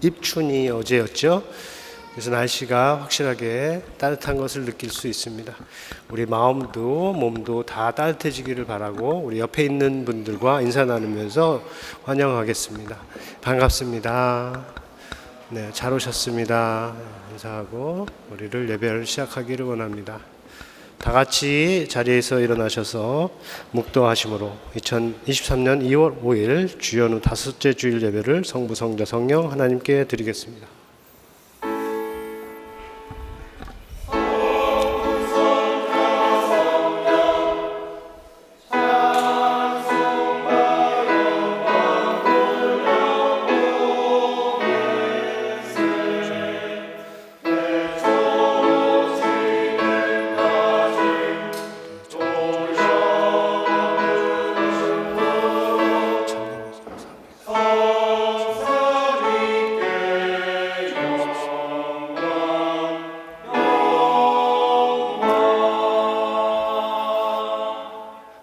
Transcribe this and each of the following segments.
입춘이 어제였죠. 그래서 날씨가 확실하게 따뜻한 것을 느낄 수 있습니다. 우리 마음도 몸도 다 따뜻해지기를 바라고 우리 옆에 있는 분들과 인사 나누면서 환영하겠습니다. 반갑습니다. 네, 잘 오셨습니다. 인사하고 우리를 예배를 시작하기를 원합니다. 다 같이 자리에서 일어나셔서 묵도하심으로 2023년 2월 5일 주연 후 다섯째 주일 예배를 성부, 성자, 성령 하나님께 드리겠습니다.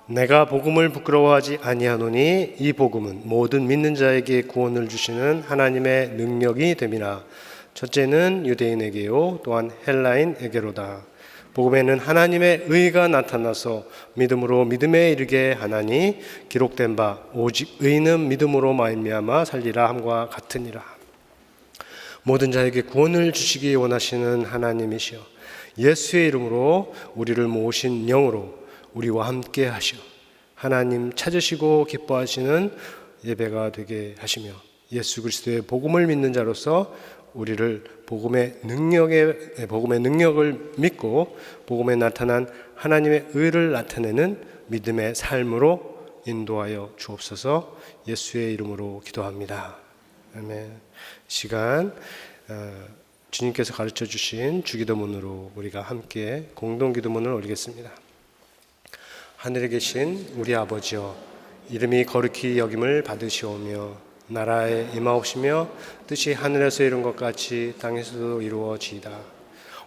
내가 복음을 부끄러워하지 아니하노니 이 복음은 모든 믿는 자에게 구원을 주시는 하나님의 능력이 됨이나 첫째는 유대인에게요 또한 헬라인에게로다. 복음에는 하나님의 의가 나타나서 믿음으로 믿음에 이르게 하나니 기록된 바 오직 의는 믿음으로 말미암아 살리라 함과 같으니라. 모든 자에게 구원을 주시기 원하시는 하나님이시여 예수의 이름으로 우리를 모으신 영으로 우리와 함께 하시어 하나님 찾으시고 기뻐하시는 예배가 되게 하시며 예수 그리스도의 복음을 믿는 자로서 우리를 복음의 능력을 믿고 복음에 나타난 하나님의 의를 나타내는 믿음의 삶으로 인도하여 주옵소서. 예수의 이름으로 기도합니다. 아멘. 시간 주님께서 가르쳐 주신 주기도문으로 우리가 함께 공동기도문을 올리겠습니다. 하늘에 계신 우리 아버지여, 이름이 거룩히 여김을 받으시오며 나라에 임하옵시며 뜻이 하늘에서 이룬 것 같이 땅에서도 이루어지이다.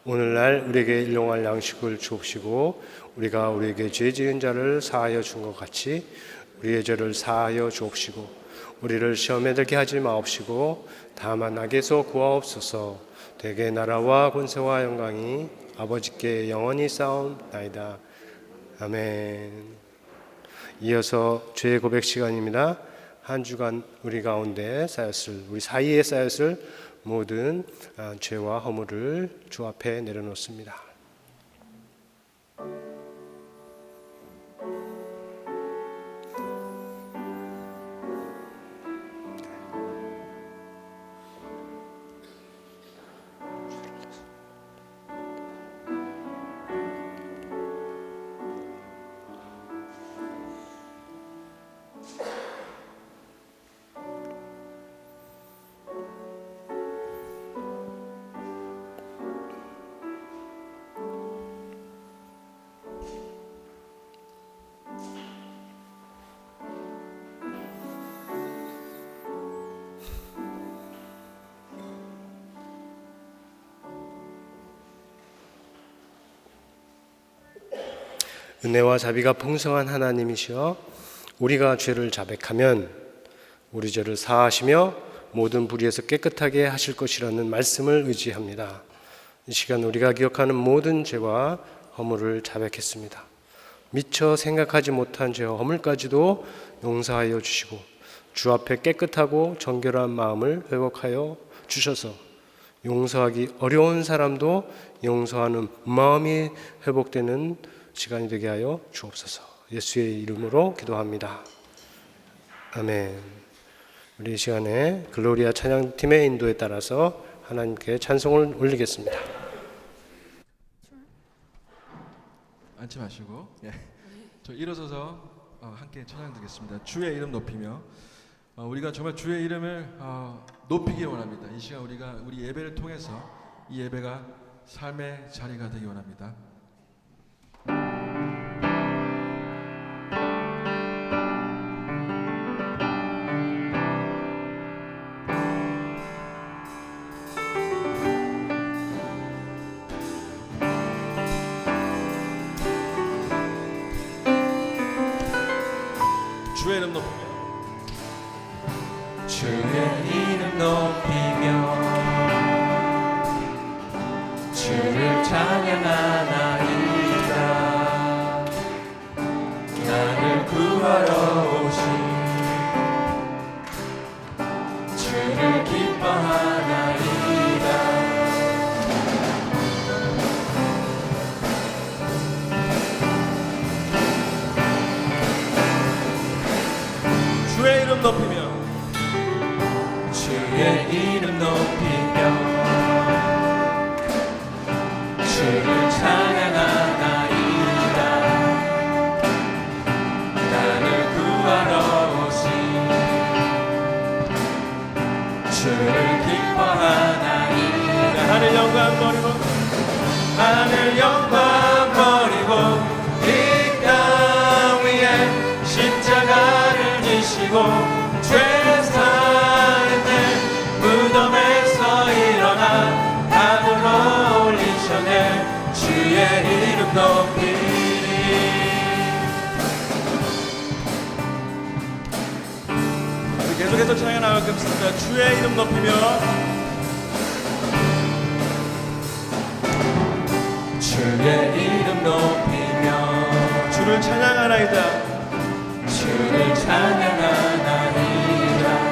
오늘날 우리에게 일용할 양식을 주옵시고 우리가 우리에게 죄 지은 자를 사하여 준 것 같이 우리의 죄를 사하여 주옵시고 우리를 시험에 들게 하지 마옵시고 다만 악에서 구하옵소서. 대개 나라와 권세와 영광이 아버지께 영원히 쌓옵나이다. 아멘. 이어서 죄의 고백 시간입니다. 한 주간 우리 가운데 쌓였을, 우리 사이에 쌓였을 모든 죄와 허물을 주 앞에 내려놓습니다. 은혜와 자비가 풍성한 하나님이시여 우리가 죄를 자백하면 우리 죄를 사하시며 모든 불의에서 깨끗하게 하실 것이라는 말씀을 의지합니다. 이 시간 우리가 기억하는 모든 죄와 허물을 자백했습니다. 미처 생각하지 못한 죄와 허물까지도 용서하여 주시고 주 앞에 깨끗하고 정결한 마음을 회복하여 주셔서 용서하기 어려운 사람도 용서하는 마음이 회복되는 시간이 되게 하여 주옵소서. 예수의 이름으로 기도합니다. 아멘. 우리 이 시간에 글로리아 찬양팀의 인도에 따라서 하나님께 찬송을 올리겠습니다. 앉지 마시고 저 일어서서 함께 찬양 드리겠습니다. 주의 이름 높이며 우리가 정말 주의 이름을 높이기 원합니다. 이 시간 우리 예배를 통해서 이 예배가 삶의 자리가 되기 원합니다. 주의 이름 높이며 주의 이름 높이며 주를 찬양하나이다. 나를 구하러 오신 주를 기뻐하나이다. 주의 이름 높이며 주의 이름 높이며 주를 찬양하나이다. 나를 구하러 오신 주를 기뻐하나이다. 하늘 영광 버리고 하늘 영광 버리고 이 땅 위에 십자가를 지시고 죄사했네. 무덤에서 일어나 하늘로 올리셨네. 주의 이름 높이리. 우리 계속해서 찬양 나가겠습니다. 주의 이름 높이며 주의 이름 높이며 주를 찬양하나이다. 주를 찬양하나이다.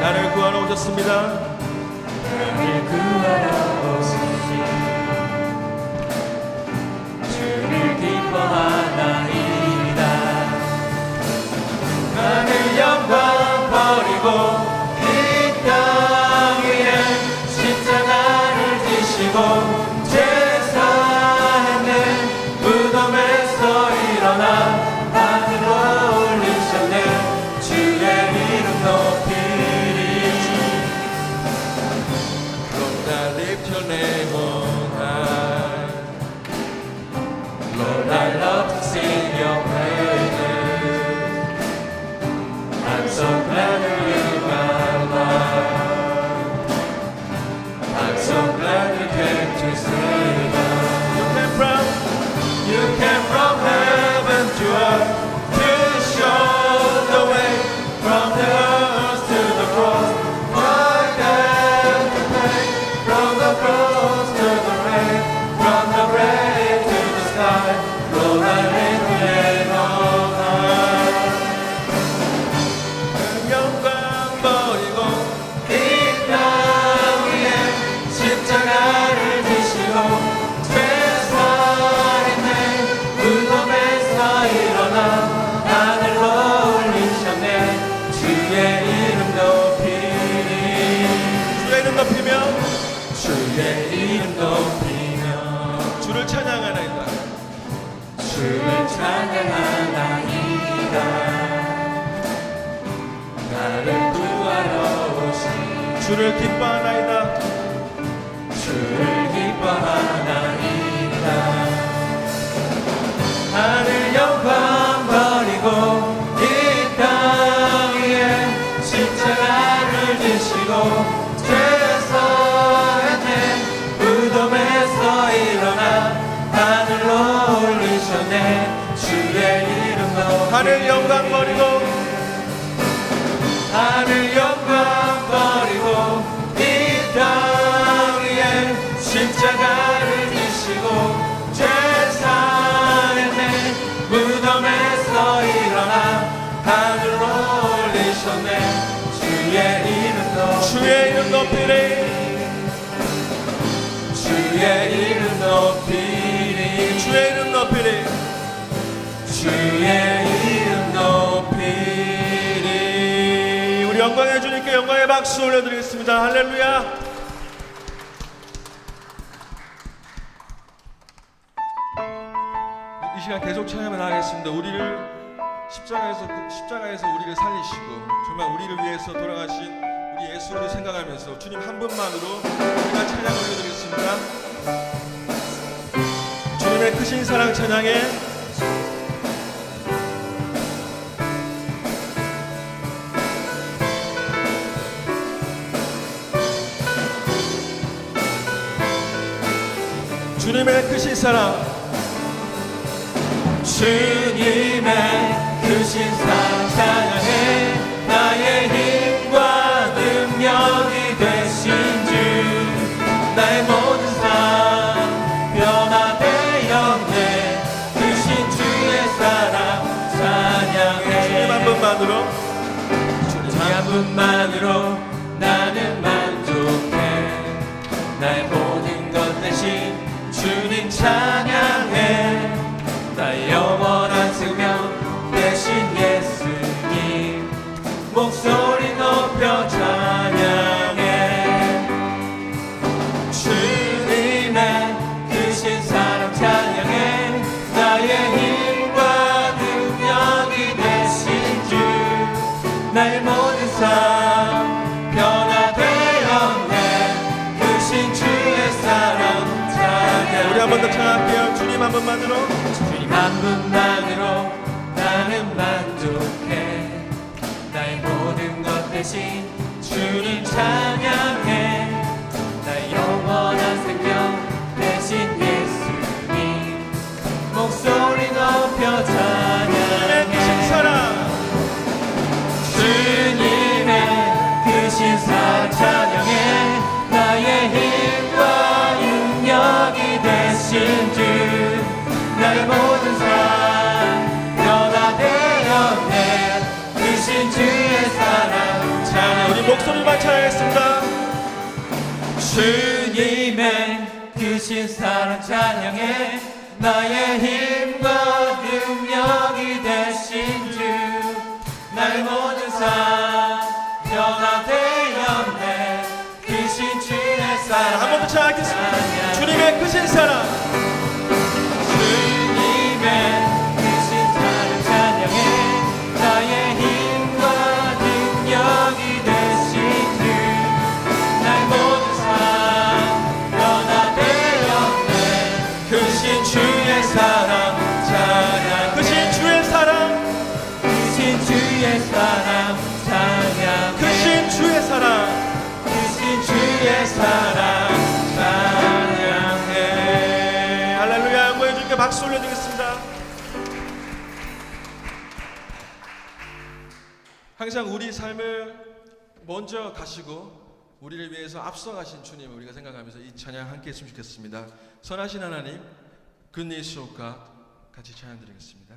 나를 구하러 오셨습니다. 나를 구하러 오신 주를 기뻐하나이다. 하늘 영광 버리고 이 땅 위에 십자가를 지시고 죄사했네. 무덤에서 일어나 하늘로 올리셨네. 주의 이름 높이리. Lord, I lift your name on high. Lord, I love to sing your praises. I'm so glad that you're my life. I'm so glad you came to save us. You came from heaven to earth to show the way from the earth to the cross. My debt to pay from the cross to the grave, from the grave to the sky. Lord, I lift your name on high. 영광 버리고 이 땅 위에 십자가를 지시고 죄사했네. 무덤에서 일어나 하늘로 올리셨네. 주의 이름 높이리. 주의 이름 높이며 주의 이름 높이며 주를 찬양하나이다. 주를 찬양하나이다. 나를 구하러 오신 주를 기뻐하나이다. 주를 기뻐하나이다. 하늘 영광 버리고 이 땅 위에 십자가를 지시고 죄사했네. 무덤에서 일어나 하늘로 올리셨네. 주의 이름 높이. 하늘 영광 버리고 하늘 영광 버리고 이 땅 위에 십자가를 지시고 죄사했네. 무덤에서 일어나 하늘로 올리셨네. 주의 이름 높이리. 주의 이름 높이리. 주의 이름 높이리. 주의 이름 높이리. 주의 이름 높이리. 우리 영광의 주님께 영광의 박수 올려드리겠습니다. 할렐루야. 이 시간 계속 찬양을 하겠습니다. 우리를 십자가에서 우리를 살리시고 정말 우리를 위해서 돌아가신 우리 예수를 생각하면서 주님 한 분만으로 우리가 찬양을 올려드리겠습니다. 주님의 크신 사랑 찬양에 주님의 크신 사랑, 주님의 크신 사랑 찬양해. 나의 힘과 능력 한 분만으로 나는 만족해. 나의 모든 것 대신 주님 찬양해. 나의 영원한 생명 대신 예수님 목소리 높여 찬양해. 주님의 크신 사랑 찬양해. 나의 힘과 능력이 되신 주 나의 모든 삶 변화되었네. 크신 주의 사랑 찬양해. 우리 한 번 더 찬양할게요. 주님 한 분만으로. 주님 한 분만으로 나는 만족해. 나의 모든 것 대신 주님 찬양해. 나의 영원한 생명 대신 예수님 목소리 높여 찬양해. 크신 사랑. 주님의 크신 사랑 찬양해. 나의 힘과 능력이 되신 주 나의 모든 삶 변화되었네. 크신 주의 사랑 찬양해. 우리 목소리만 찬양했습니다. 주님의 크신 사랑 찬양해. 나의 힘과 능력이 되신 주 나의 모든 삶 변화되었네. 크신 주의 사랑 한 번 더 찬양하겠습니다. 주님의 크신 사랑. 주님의 크신 사랑 찬양해. 나의 힘과 능력이 되신 주 나의 모든 삶 변화되었네. 크신 주의 사랑 찬양. 크신 주의 사랑. 크신 주의 사랑 찬양. 크신 주의 사랑. 크신 주의 사랑 찬양해. 할렐루야. 한번 주님께 박수 올려드리겠습니다. 항상 우리 삶을 먼저 가시고 우리를 위해서 앞서가신 주님을 우리가 생각하면서 이 찬양 함께 했으면 좋겠습니다. 선하신 하나님, Good News of God 같이 찬양 드리겠습니다.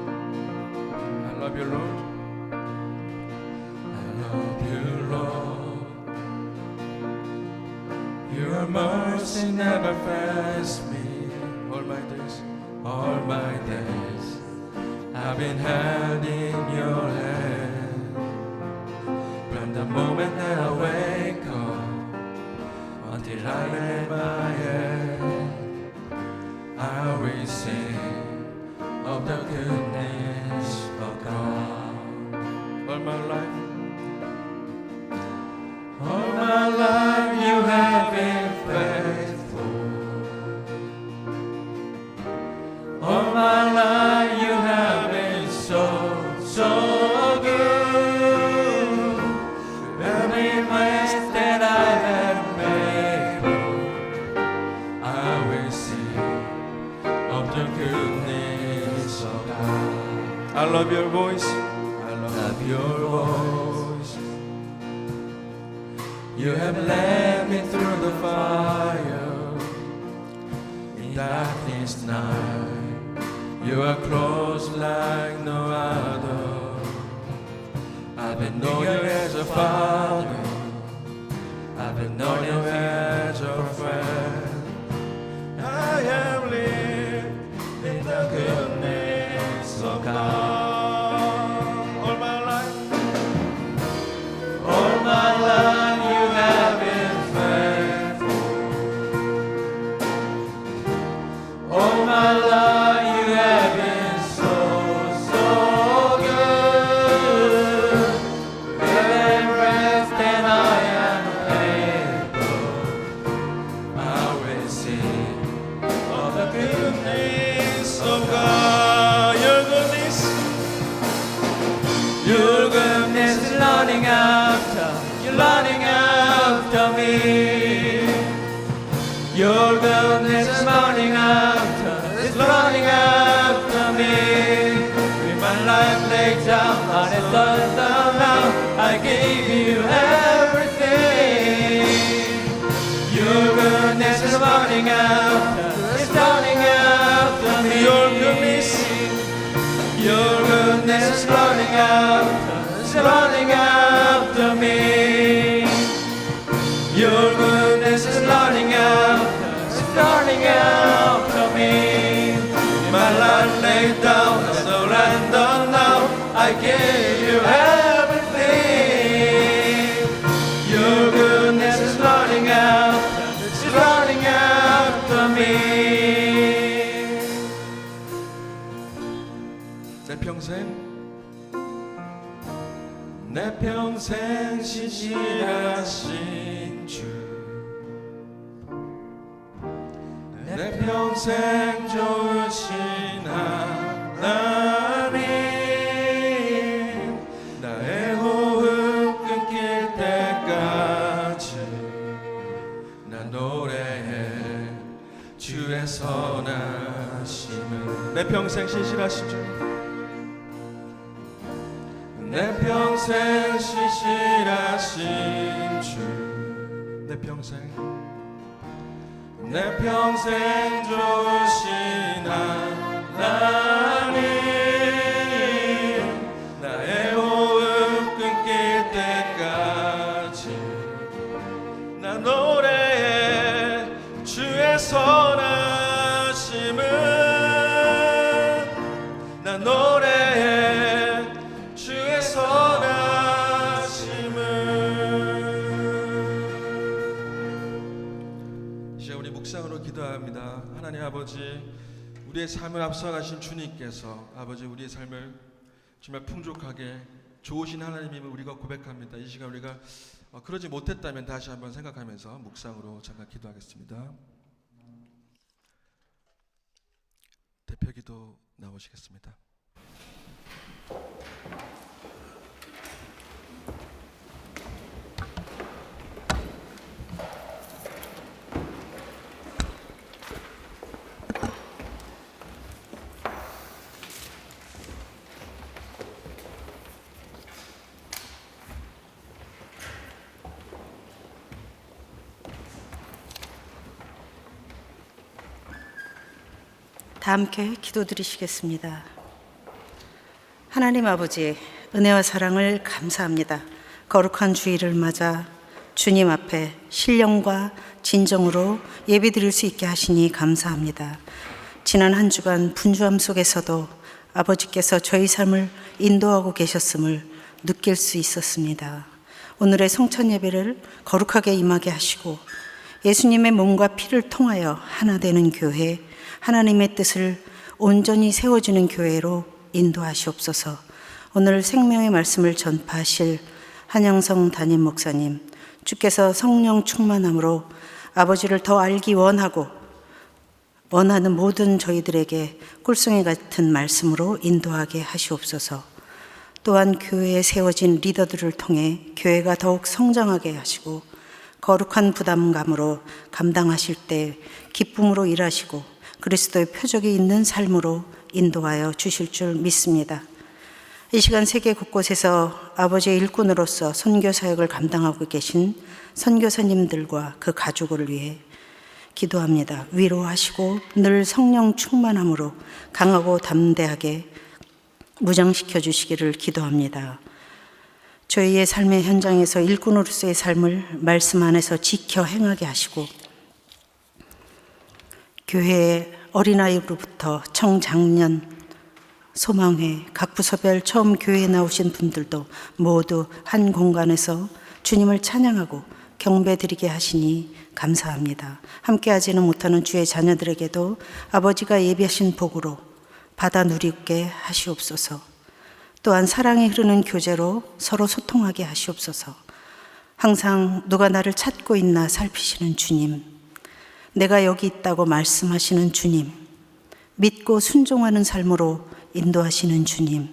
I love you, Lord. I love you, Lord. Your mercy never fails me. All my days. All my days I've been held in your hand. From the moment that I wake up until I lay my head, I will sing of the goodness of God. All my life. All my life you have been faithful. All my life you have been so, so good. Every place that I have made, I will sing of the goodness of God. I love your voice. I love your voice. You have led me through the fire in darkness night. You are close like no other. I've been known you as a father. I've been known you as a friend. I have lived in the goodness of God. All my life. All my life you have been faithful. All my life you have been so, so good. Every breath that I am able, I will sing of the goodness of God. Your goodness. Your goodness is running after, you're running after me. Your goodness is running after, it's running after me. With my life laid down on a thunder now, I gave you everything. Your Your goodness is running after, it's running after me. Your goodness, your goodness is running after, it's running after me. Your goodness is running after, it's running after me. My life laid down, I surrender now. I give you everything. Your goodness is running after, it's running after me. 내 평생 신실하신 주, 내 평생 좋으신 하나님, 나의 호흡 끊길 때까지 나 노래해 주의 선하심을. 내 평생 신실하신 주, 내 평생 신실하신 주, 내 평생 좋으신 하나님, 나의 호흡 끊길 때까지 나 노래해 주의 선하심을. 나 노래해 주의 선하심을. 이제 우리 묵상으로 기도합니다. 하나님 아버지, 우리의 삶을 앞서가신 주님께서 아버지 우리의 삶을 정말 풍족하게 좋으신 하나님임을 우리가 고백합니다. 이 시간 우리가 그러지 못했다면 다시 한번 생각하면서 묵상으로 잠깐 기도하겠습니다. 대표기도 나오시겠습니다. 다 함께 기도드리시겠습니다. 하나님 아버지, 은혜와 사랑을 감사합니다. 거룩한 주일을 맞아 주님 앞에 신령과 진정으로 예배드릴 수 있게 하시니 감사합니다. 지난 한 주간 분주함 속에서도 아버지께서 저희 삶을 인도하고 계셨음을 느낄 수 있었습니다. 오늘의 성찬 예배를 거룩하게 임하게 하시고 예수님의 몸과 피를 통하여 하나 되는 교회, 하나님의 뜻을 온전히 세워주는 교회로 인도하시옵소서. 오늘 생명의 말씀을 전파하실 한영성 담임 목사님, 주께서 성령 충만함으로 아버지를 더 알기 원하는 모든 저희들에게 꿀송이 같은 말씀으로 인도하게 하시옵소서. 또한 교회에 세워진 리더들을 통해 교회가 더욱 성장하게 하시고 거룩한 부담감으로 감당하실 때 기쁨으로 일하시고 그리스도의 표적이 있는 삶으로 인도하여 주실 줄 믿습니다. 이 시간 세계 곳곳에서 아버지의 일꾼으로서 선교 사역을 감당하고 계신 선교사님들과 그 가족을 위해 기도합니다. 위로하시고 늘 성령 충만함으로 강하고 담대하게 무장시켜 주시기를 기도합니다. 저희의 삶의 현장에서 일꾼으로서의 삶을 말씀 안에서 지켜 행하게 하시고 교회의 어린아이로부터 청장년, 소망회, 각 부서별 처음 교회에 나오신 분들도 모두 한 공간에서 주님을 찬양하고 경배드리게 하시니 감사합니다. 함께하지는 못하는 주의 자녀들에게도 아버지가 예비하신 복으로 받아 누리게 하시옵소서. 또한 사랑이 흐르는 교제로 서로 소통하게 하시옵소서. 항상 누가 나를 찾고 있나 살피시는 주님, 내가 여기 있다고 말씀하시는 주님, 믿고 순종하는 삶으로 인도하시는 주님,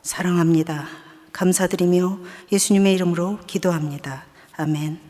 사랑합니다. 감사드리며 예수님의 이름으로 기도합니다. 아멘.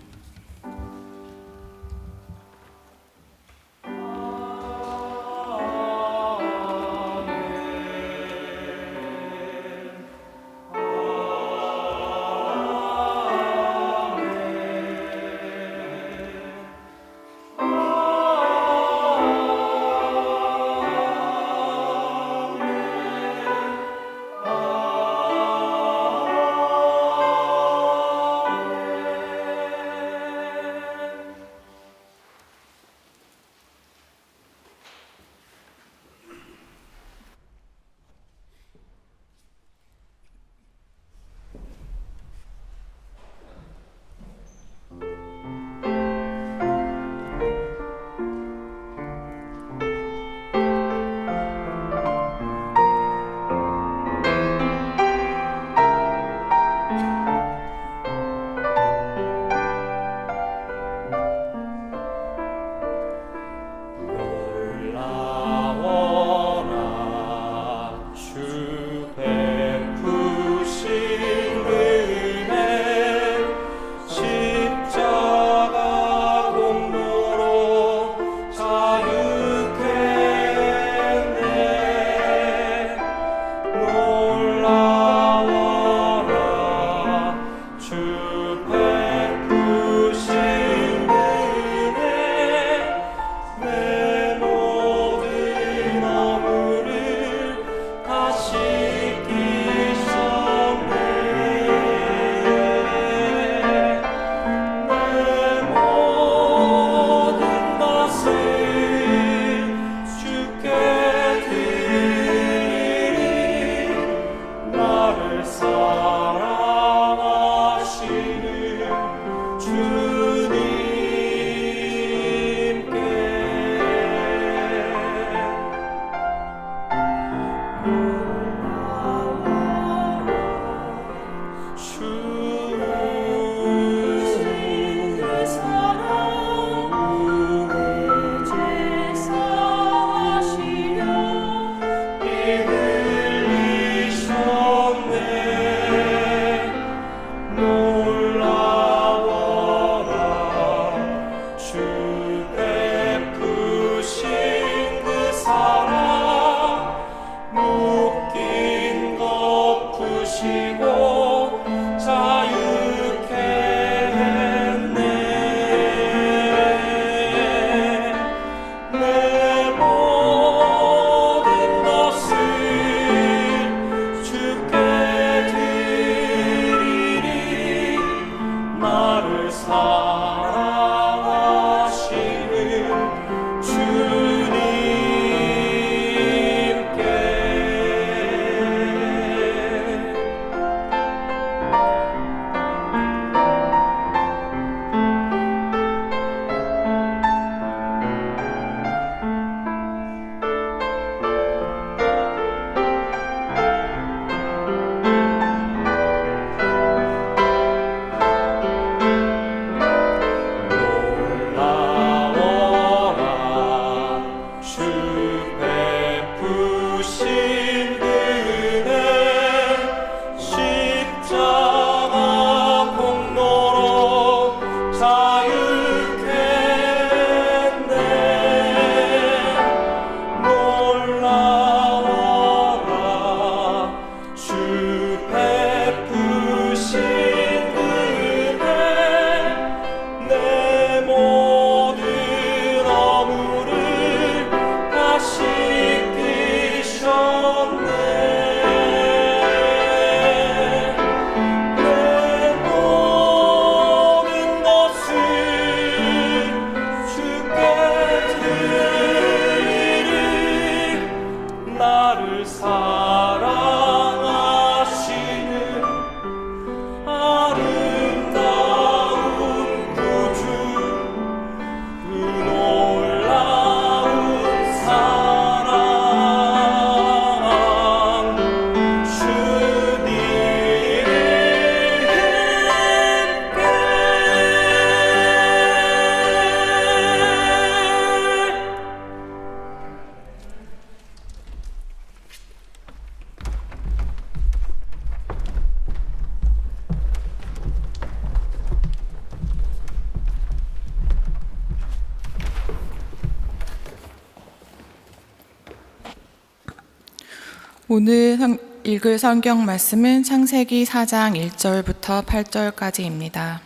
오늘 읽을 성경 말씀은 창세기 4장 1절부터 8절까지입니다.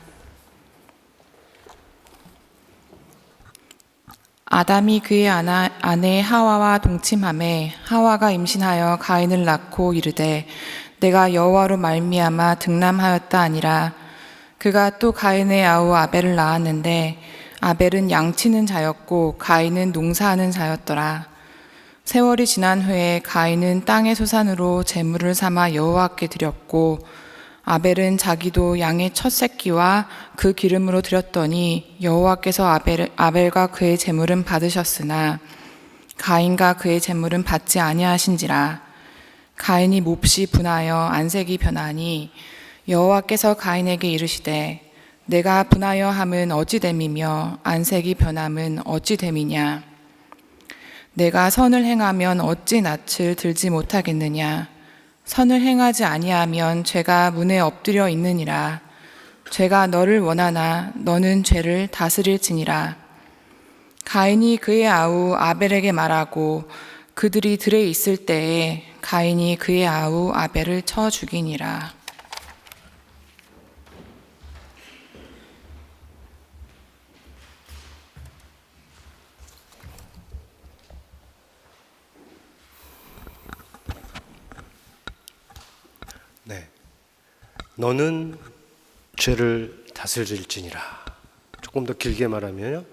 아담이 그의 아내 하와와 동침하매 하와가 임신하여 가인을 낳고 이르되 내가 여호와로 말미암아 득남하였다 아니라. 그가 또 가인의 아우 아벨을 낳았는데 아벨은 양치는 자였고 가인은 농사하는 자였더라. 세월이 지난 후에 가인은 땅의 소산으로 제물을 삼아 여호와께 드렸고 아벨은 자기도 양의 첫 새끼와 그 기름으로 드렸더니 여호와께서 아벨과 그의 제물은 받으셨으나 가인과 그의 제물은 받지 아니하신지라. 가인이 몹시 분하여 안색이 변하니 여호와께서 가인에게 이르시되 내가 분하여 함은 어찌 됨이며 안색이 변함은 어찌 됨이냐. 내가 선을 행하면 어찌 낯을 들지 못하겠느냐. 선을 행하지 아니하면 죄가 문에 엎드려 있느니라. 죄가 너를 원하나 너는 죄를 다스릴지니라. 가인이 그의 아우 아벨에게 말하고 그들이 들에 있을 때에 가인이 그의 아우 아벨을 쳐 죽이니라. 네. 너는 죄를 다스릴지니라. 조금 더 길게 말하면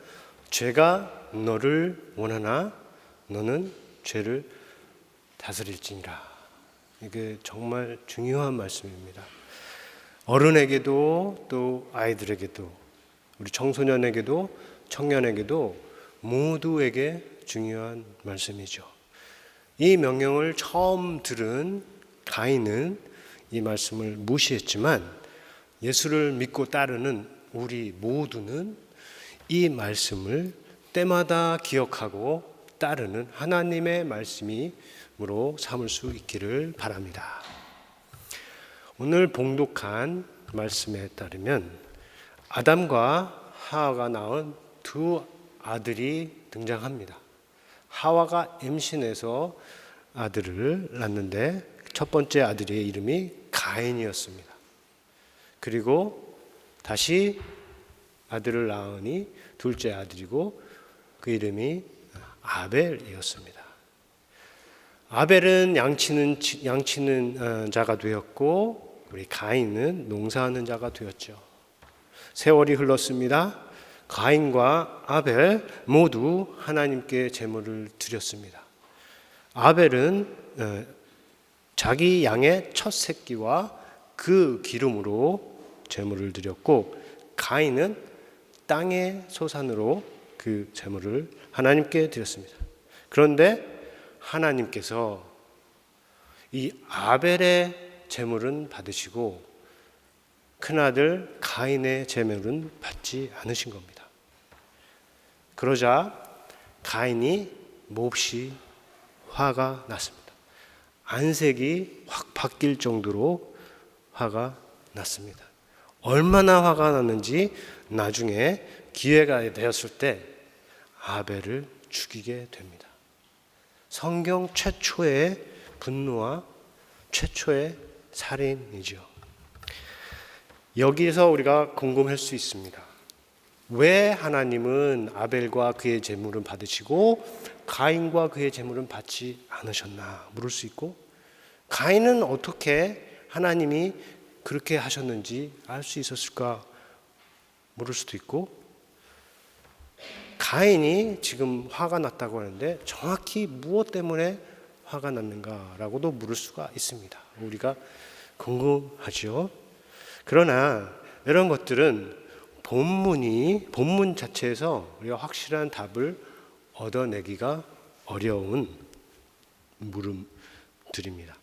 죄가 너를 원하나 너는 죄를 다스릴지니라. 이게 정말 중요한 말씀입니다. 어른에게도 또 아이들에게도 우리 청소년에게도 청년에게도 모두에게 중요한 말씀이죠. 이 명령을 처음 들은 가인은 이 말씀을 무시했지만 예수를 믿고 따르는 우리 모두는 이 말씀을 때마다 기억하고 따르는 하나님의 말씀으로 삼을 수 있기를 바랍니다. 오늘 봉독한 말씀에 따르면 아담과 하와가 낳은 두 아들이 등장합니다. 하와가 임신해서 아들을 낳는데 첫 번째 아들의 이름이 가인이었습니다. 그리고 다시 아들을 낳으니 둘째 아들이고 그 이름이 아벨이었습니다. 아벨은 양치는 자가 되었고 우리 가인은 농사하는 자가 되었죠. 세월이 흘렀습니다. 가인과 아벨 모두 하나님께 제물을 드렸습니다. 아벨은 자기 양의 첫 새끼와 그 기름으로 제물을 드렸고 가인은 땅의 소산으로 그 제물을 하나님께 드렸습니다. 그런데 하나님께서 이 아벨의 제물은 받으시고 큰아들 가인의 제물은 받지 않으신 겁니다. 그러자 가인이 몹시 화가 났습니다. 안색이 확 바뀔 정도로 화가 났습니다. 얼마나 화가 났는지 나중에 기회가 되었을 때 아벨을 죽이게 됩니다. 성경 최초의 분노와 최초의 살인이죠. 여기에서 우리가 궁금할 수 있습니다. 왜 하나님은 아벨과 그의 제물은 받으시고 가인과 그의 제물은 받지 않으셨나 물을 수 있고, 가인은 어떻게 하나님이 그렇게 하셨는지 알 수 있었을까 물을 수도 있고, 가인이 지금 화가 났다고 하는데 정확히 무엇 때문에 화가 났는가라고도 물을 수가 있습니다. 우리가 궁금하죠. 그러나 이런 것들은 본문 자체에서 우리가 확실한 답을 얻어내기가 어려운 물음들입니다.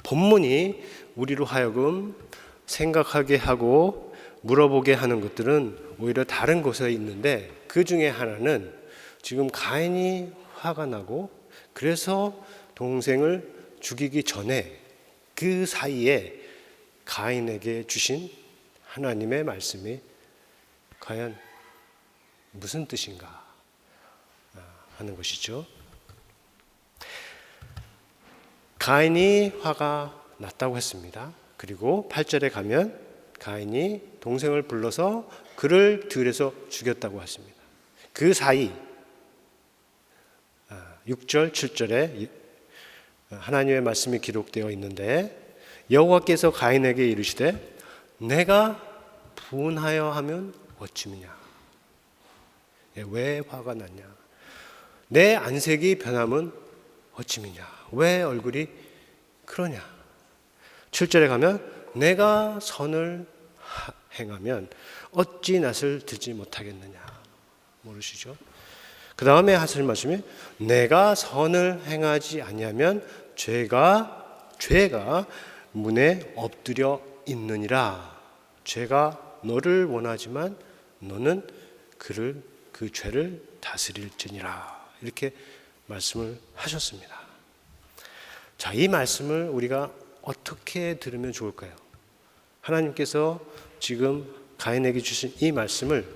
본문이 우리로 하여금 생각하게 하고 물어보게 하는 것들은 오히려 다른 곳에 있는데, 그 중에 하나는 지금 가인이 화가 나고 그래서 동생을 죽이기 전에 그 사이에 가인에게 주신 하나님의 말씀이 과연 무슨 뜻인가 하는 것이죠. 가인이 화가 났다고 했습니다. 그리고 8절에 가면 가인이 동생을 불러서 그를 들에서 죽였다고 했습니다. 그 사이 6절, 7절에 하나님의 말씀이 기록되어 있는데 여호와께서 가인에게 이르시되 내가 분하여 하면 어찌미냐. 왜 화가 났냐. 내 안색이 변함은 어찌미냐. 왜 얼굴이 그러냐. 7절에 가면 내가 선을 행하면 어찌 낯을 들지 못하겠느냐. 모르시죠? 그 다음에 하실 말씀이 내가 선을 행하지 아니하면 죄가 문에 엎드려 있느니라. 죄가 너를 원하지만 너는 그 죄를 다스릴지니라. 이렇게 말씀을 하셨습니다. 자, 이 말씀을 우리가 어떻게 들으면 좋을까요? 하나님께서 지금 가인에게 주신 이 말씀을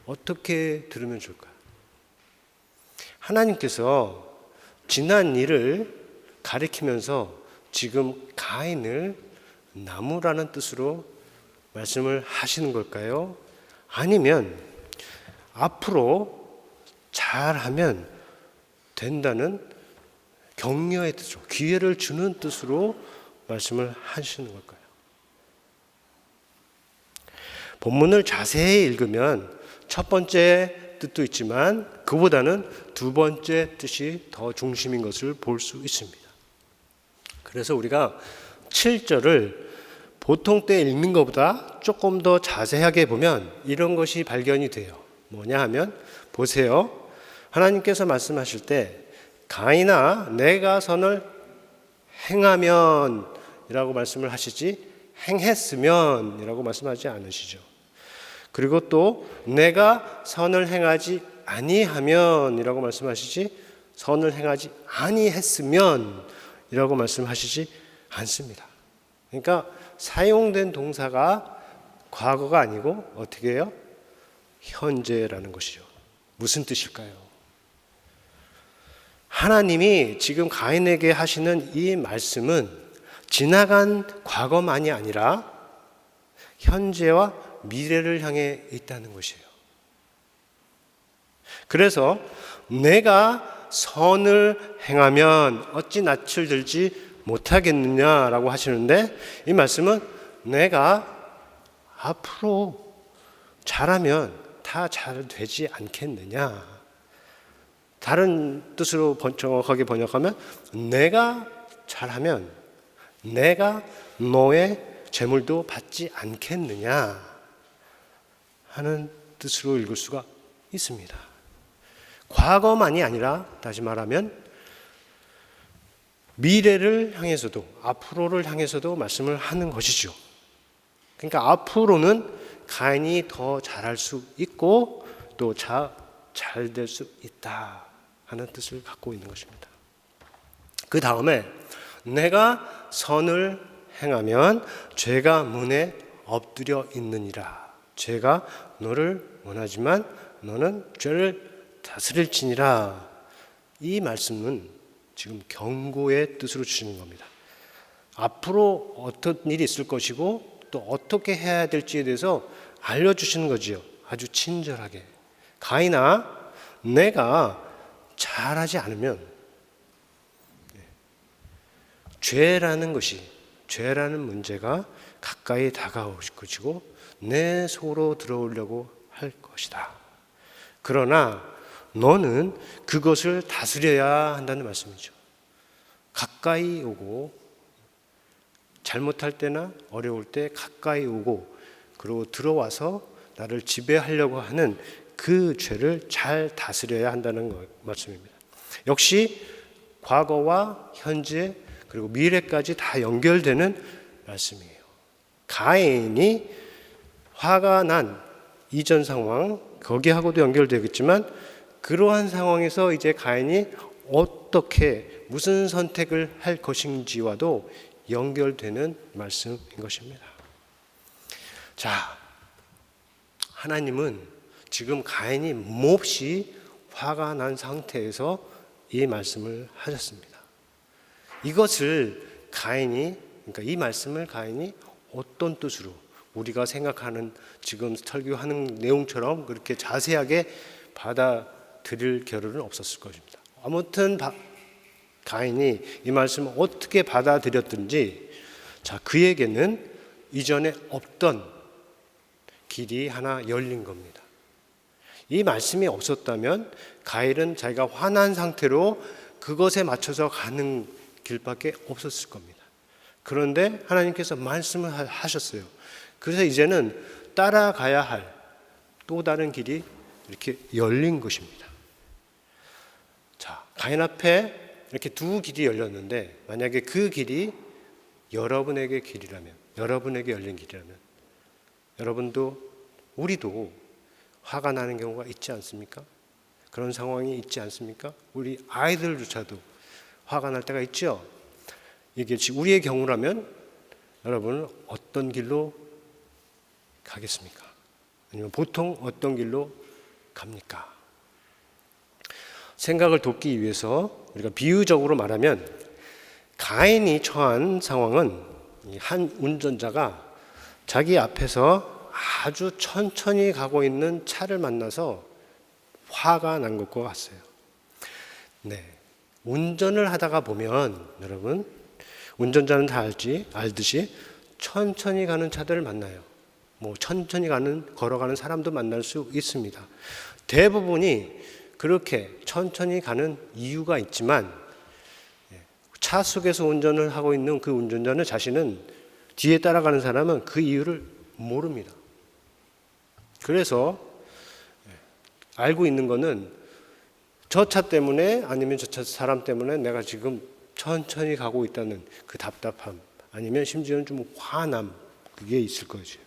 어떻게 들으면 좋을까요? 하나님께서 지난 일을 가리키면서 지금 가인을 나무라는 뜻으로 말씀을 하시는 걸까요? 아니면 앞으로 잘하면 된다는 격려의 뜻으로, 기회를 주는 뜻으로 말씀을 하시는 걸까요? 본문을 자세히 읽으면 첫 번째 뜻도 있지만 그보다는 두 번째 뜻이 더 중심인 것을 볼 수 있습니다. 그래서 우리가 7절을 보통 때 읽는 것보다 조금 더 자세하게 보면 이런 것이 발견이 돼요. 뭐냐 하면 보세요. 하나님께서 말씀하실 때 가인아 내가 선을 행하면 이라고 말씀을 하시지 행했으면 이라고 말씀하지 않으시죠. 그리고 또 내가 선을 행하지 아니하면 이라고 말씀하시지 선을 행하지 아니했으면 이라고 말씀하시지 않습니다. 그러니까 사용된 동사가 과거가 아니고 어떻게 해요? 현재라는 것이죠. 무슨 뜻일까요? 하나님이 지금 가인에게 하시는 이 말씀은 지나간 과거만이 아니라 현재와 미래를 향해 있다는 것이에요. 그래서 내가 선을 행하면 어찌 낯을 들지 못하겠느냐라고 하시는데 이 말씀은 내가 앞으로 잘하면 다 잘 되지 않겠느냐. 다른 뜻으로 정확하게 번역하면 내가 잘하면 내가 너의 재물도 받지 않겠느냐 하는 뜻으로 읽을 수가 있습니다. 과거만이 아니라 다시 말하면 미래를 향해서도 앞으로를 향해서도 말씀을 하는 것이죠. 그러니까 앞으로는 가인이 더 잘할 수 있고 또 잘 될 수 있다 하는 뜻을 갖고 있는 것입니다. 그 다음에 내가 선을 행하면 죄가 문에 엎드려 있느니라. 죄가 너를 원하지만 너는 죄를 다스릴지니라. 이 말씀은 지금 경고의 뜻으로 주시는 겁니다. 앞으로 어떤 일이 있을 것이고 또 어떻게 해야 될지에 대해서 알려주시는 거지요. 아주 친절하게. 가인아, 내가 잘하지 않으면 죄라는 문제가 가까이 다가올 것이고 내 속으로 들어오려고 할 것이다. 그러나 너는 그것을 다스려야 한다는 말씀이죠. 가까이 오고 잘못할 때나 어려울 때 가까이 오고 그리고 들어와서 나를 지배하려고 하는 그 죄를 잘 다스려야 한다는 말씀입니다. 역시 과거와 현재 그리고 미래까지 다 연결되는 말씀이에요. 가인이 화가 난 이전 상황 거기하고도 연결되겠지만 그러한 상황에서 이제 가인이 어떻게 무슨 선택을 할 것인지와도 연결되는 말씀인 것입니다. 자, 하나님은 지금 가인이 몹시 화가 난 상태에서 이 말씀을 하셨습니다. 이것을 가인이, 그러니까 이 말씀을 가인이 어떤 뜻으로 우리가 생각하는 지금 설교하는 내용처럼 그렇게 자세하게 받아들일 겨를은 없었을 것입니다. 아무튼 가인이 이 말씀을 어떻게 받아들였든지, 자, 그에게는 이전에 없던 길이 하나 열린 겁니다. 이 말씀이 없었다면 가인은 자기가 화난 상태로 그것에 맞춰서 가는 길밖에 없었을 겁니다. 그런데 하나님께서 말씀을 하셨어요. 그래서 이제는 따라가야 할 또 다른 길이 이렇게 열린 것입니다. 자, 가인 앞에 이렇게 두 길이 열렸는데, 만약에 그 길이 여러분에게 길이라면, 여러분에게 열린 길이라면, 여러분도, 우리도 화가 나는 경우가 있지 않습니까? 그런 상황이 있지 않습니까? 우리 아이들조차도 화가 날 때가 있죠. 이게 우리의 경우라면 여러분은 어떤 길로 가겠습니까? 아니면 보통 어떤 길로 갑니까? 생각을 돕기 위해서 우리가 비유적으로 말하면, 가인이 처한 상황은 한 운전자가 자기 앞에서 아주 천천히 가고 있는 차를 만나서 화가 난 것과 같아요. 네, 운전을 하다가 보면 여러분, 운전자는 다 알듯이 천천히 가는 차들을 만나요. 뭐 천천히 걸어가는 사람도 만날 수 있습니다. 대부분이 그렇게 천천히 가는 이유가 있지만, 차 속에서 운전을 하고 있는 그 운전자는 자신은, 뒤에 따라가는 사람은 그 이유를 모릅니다. 그래서 알고 있는 거는 저 차 때문에, 아니면 저 차 사람 때문에 내가 지금 천천히 가고 있다는 그 답답함, 아니면 심지어는 좀 화남, 그게 있을 거죠.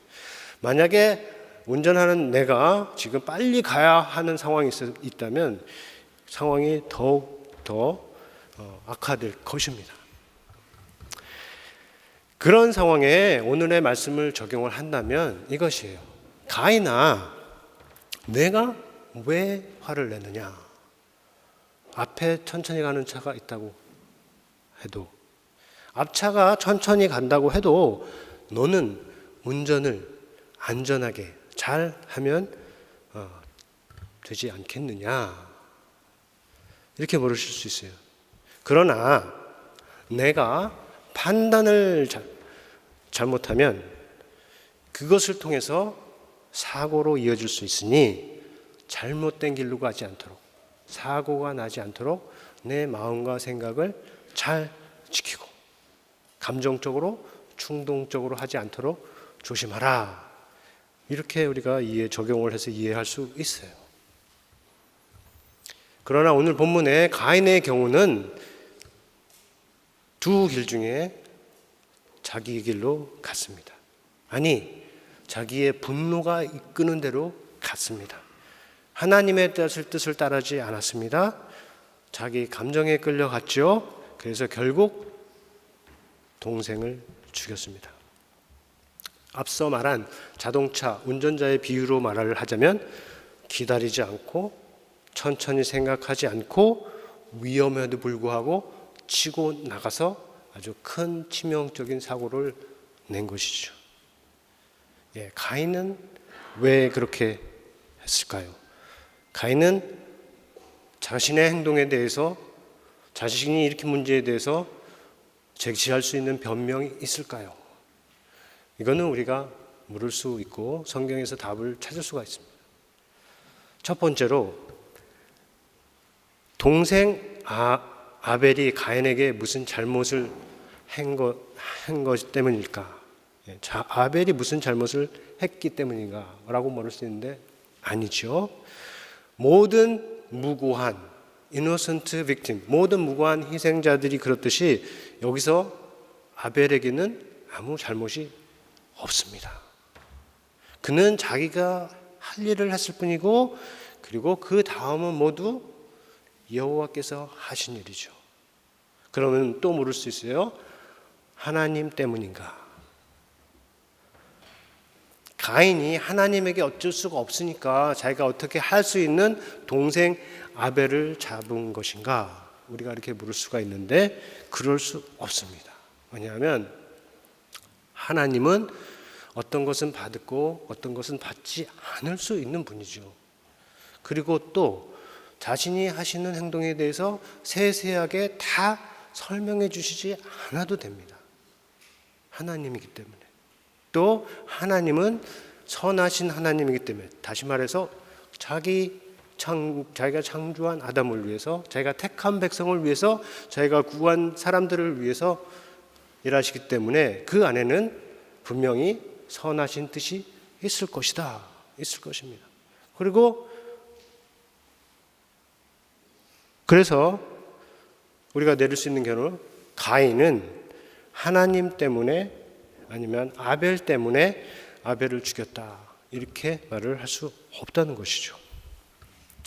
만약에 운전하는 내가 지금 빨리 가야 하는 상황이 있다면 상황이 더욱 더 악화될 것입니다. 그런 상황에 오늘의 말씀을 적용을 한다면 이것이에요. 가인아, 내가 왜 화를 내느냐? 앞에 천천히 가는 차가 있다고 해도, 앞차가 천천히 간다고 해도 너는 운전을 안전하게 잘 하면 되지 않겠느냐? 이렇게 물으실 수 있어요. 그러나 내가 판단을 잘못하면 그것을 통해서 사고로 이어질 수 있으니, 잘못된 길로 가지 않도록, 사고가 나지 않도록 내 마음과 생각을 잘 지키고, 감정적으로 충동적으로 하지 않도록 조심하라. 이렇게 우리가 적용을 해서 이해할 수 있어요. 그러나 오늘 본문의 가인의 경우는 두 길 중에 자기 길로 갔습니다. 아니, 자기의 분노가 이끄는 대로 갔습니다. 하나님의 뜻을 따르지 않았습니다. 자기 감정에 끌려갔죠. 그래서 결국 동생을 죽였습니다. 앞서 말한 자동차 운전자의 비유로 말을 하자면, 기다리지 않고 천천히 생각하지 않고 위험에도 불구하고 치고 나가서 아주 큰 치명적인 사고를 낸 것이죠. 가인은 왜 그렇게 했을까요? 가인은 자신의 행동에 대해서, 자신이 일으킨 문제에 대해서 제시할 수 있는 변명이 있을까요? 이거는 우리가 물을 수 있고 성경에서 답을 찾을 수가 있습니다. 첫 번째로, 동생 아벨이 가인에게 무슨 잘못을 한 것 때문일까? 아벨이 무슨 잘못을 했기 때문인가? 라고 물을 수 있는데 아니죠. 모든 무고한 innocent victim, 모든 무고한 희생자들이 그렇듯이 여기서 아벨에게는 아무 잘못이 없습니다. 그는 자기가 할 일을 했을 뿐이고, 그리고 그 다음은 모두 여호와께서 하신 일이죠. 그러면 또 물을 수 있어요. 하나님 때문인가? 가인이 하나님에게 어쩔 수가 없으니까 자기가 어떻게 할 수 있는 동생 아벨을 잡은 것인가? 우리가 이렇게 물을 수가 있는데 그럴 수 없습니다. 왜냐하면 하나님은 어떤 것은 받고 어떤 것은 받지 않을 수 있는 분이죠. 그리고 또 자신이 하시는 행동에 대해서 세세하게 다 설명해 주시지 않아도 됩니다. 하나님이기 때문에. 또 하나님은 선하신 하나님이기 때문에, 다시 말해서 자기가 창조한 아담을 위해서, 자기가 택한 백성을 위해서, 자기가 구한 사람들을 위해서 일하시기 때문에 그 안에는 분명히 선하신 뜻이 있을 것이다. 있을 것입니다. 그래서 우리가 내릴 수 있는 결론, 가인은 하나님 때문에 아니면 아벨 때문에 아벨을 죽였다, 이렇게 말을 할 수 없다는 것이죠.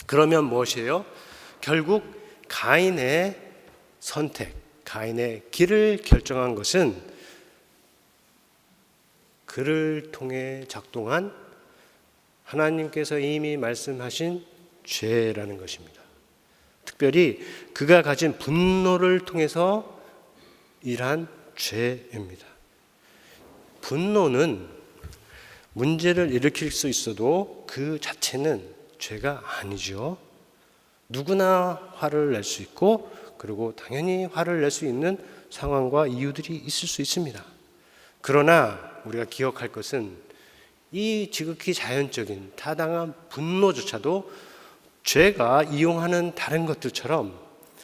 그러면 무엇이에요? 결국 가인의 선택, 가인의 길을 결정한 것은 그를 통해 작동한 하나님께서 이미 말씀하신 죄라는 것입니다. 특별히 그가 가진 분노를 통해서 일한 죄입니다. 분노는 문제를 일으킬 수 있어도 그 자체는 죄가 아니죠. 누구나 화를 낼 수 있고, 그리고 당연히 화를 낼 수 있는 상황과 이유들이 있을 수 있습니다. 그러나 우리가 기억할 것은 이 지극히 자연적인 타당한 분노조차도 죄가 이용하는 다른 것들처럼,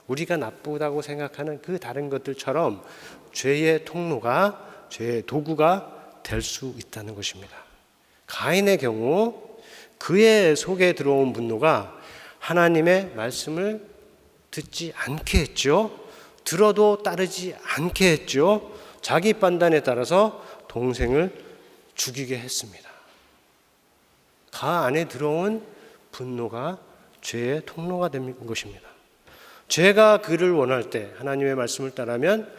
우리가 나쁘다고 생각하는 그 다른 것들처럼 죄의 통로가, 죄의 도구가 될 수 있다는 것입니다. 가인의 경우 그의 속에 들어온 분노가 하나님의 말씀을 듣지 않게 했죠. 들어도 따르지 않게 했죠. 자기 판단에 따라서 동생을 죽이게 했습니다. 가 안에 들어온 분노가 죄의 통로가 된 것입니다. 죄가 그를 원할 때 하나님의 말씀을 따르면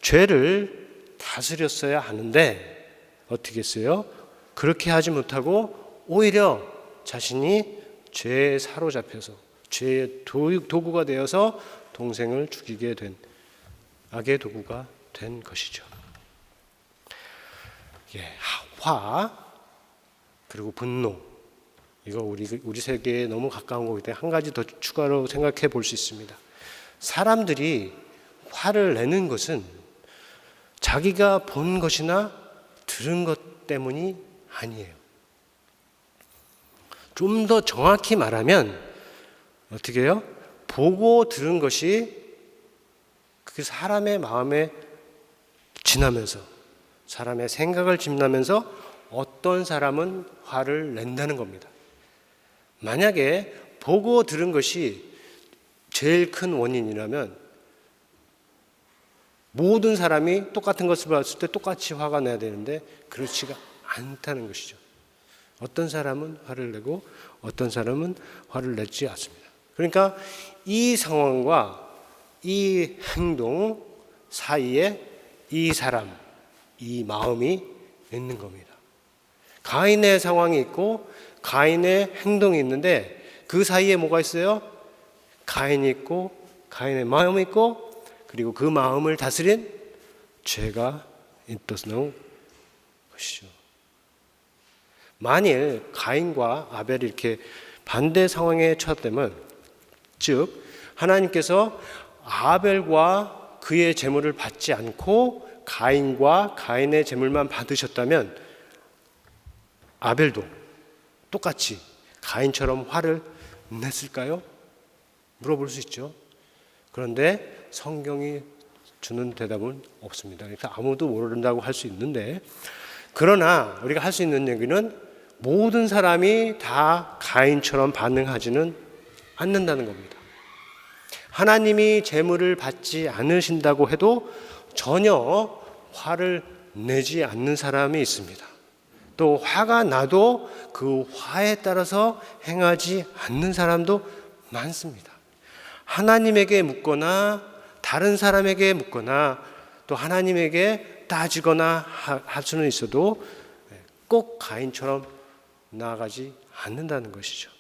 죄를 다스렸어야 하는데 어떻게 했어요? 그렇게 하지 못하고 오히려 자신이 죄에 사로잡혀서 죄의 도구가 되어서 동생을 죽이게 된 악의 도구가 된 것이죠. 화 그리고 분노, 이거 우리 세계에 너무 가까운 거기 때문에 한 가지 더 추가로 생각해 볼 수 있습니다. 사람들이 화를 내는 것은 자기가 본 것이나 들은 것 때문이 아니에요. 좀 더 정확히 말하면 어떻게 해요? 보고 들은 것이 그 사람의 마음에 지나면서, 사람의 생각을 지나면서 어떤 사람은 화를 낸다는 겁니다. 만약에 보고 들은 것이 제일 큰 원인이라면 모든 사람이 똑같은 것을 봤을 때 똑같이 화가 나야 되는데 그렇지가 않다는 것이죠. 어떤 사람은 화를 내고 어떤 사람은 화를 내지 않습니다. 그러니까 이 상황과 이 행동 사이에 이 사람, 이 마음이 있는 겁니다. 가인의 상황이 있고 가인의 행동이 있는데 그 사이에 뭐가 있어요? 가인이 있고 가인의 마음이 있고, 그리고 그 마음을 다스린 죄가 있다는 것이죠. 만일 가인과 아벨이 이렇게 반대 상황에 처했다면, 즉 하나님께서 아벨과 그의 재물을 받지 않고 가인과 가인의 재물만 받으셨다면 아벨도 똑같이 가인처럼 화를 냈을까요? 물어볼 수 있죠. 그런데 성경이 주는 대답은 없습니다. 그래서 아무도 모른다고 할 수 있는데, 그러나 우리가 할 수 있는 얘기는 모든 사람이 다 가인처럼 반응하지는 않는다는 겁니다. 하나님이 재물을 받지 않으신다고 해도 전혀 화를 내지 않는 사람이 있습니다. 또 화가 나도 그 화에 따라서 행하지 않는 사람도 많습니다. 하나님에게 묻거나 다른 사람에게 묻거나 또 하나님에게 따지거나 할 수는 있어도 꼭 가인처럼 나아가지 않는다는 것이죠.